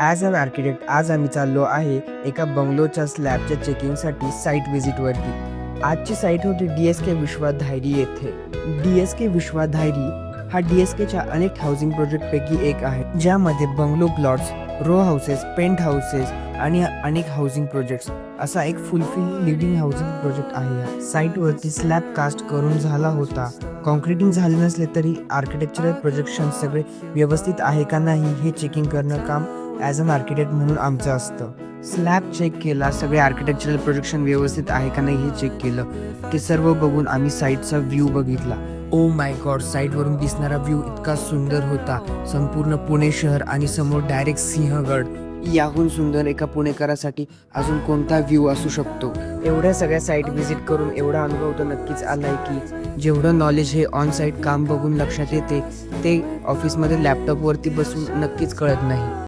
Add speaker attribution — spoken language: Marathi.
Speaker 1: ॲज अन आर्किटेक्ट आज आम्ही चाललो आहे एका बंगलोच्या स्लॅबच्या चेकिंगसाठी साईट व्हिजिटवरती. आजची साईट होती DSK विश्वाधायरी येथे. DSK विश्वाधायरी हा DSKच्या अनेक हाऊसिंग प्रोजेक्टपैकी एक आहे, ज्यामध्ये bungalow plots, row houses, penthouses आणि अनेक हाऊसिंग प्रोजेक्ट्स असा एक फुलफिल लिव्हिंग हाऊसिंग प्रोजेक्ट आहे. या साईटवरती स्लॅब कास्ट करून झाला होता. कॉन्क्रिटिंग झाले नसले तरी आर्किटेक्चरल प्रोजेक्शन सगळे व्यवस्थित आहे का नाही हे चेकिंग करणं काम ॲज अन आर्किटेक्ट म्हणून आमचं असतं. स्लॅब चेक केला, सगळे आर्किटेक्चरल प्रोजेक्शन व्यवस्थित आहे का नाही हे चेक केलं. ते सर्व बघून आम्ही साईटचा व्ह्यू बघितला. ओ माय गॉड, साईटवरून दिसणारा व्ह्यू इतका सुंदर होता. संपूर्ण पुणे शहर आणि समोर डायरेक्ट सिंहगड. याहून सुंदर एका पुणेकरासाठी अजून कोणता व्ह्यू असू शकतो. एवढ्या सगळ्या साईट व्हिजिट करून एवढा अनुभव तर नक्कीच आलाय की जेवढं नॉलेज हे ऑन साईट काम बघून लक्षात येते ते ऑफिसमध्ये लॅपटॉपवरती बसून नक्कीच कळत नाही.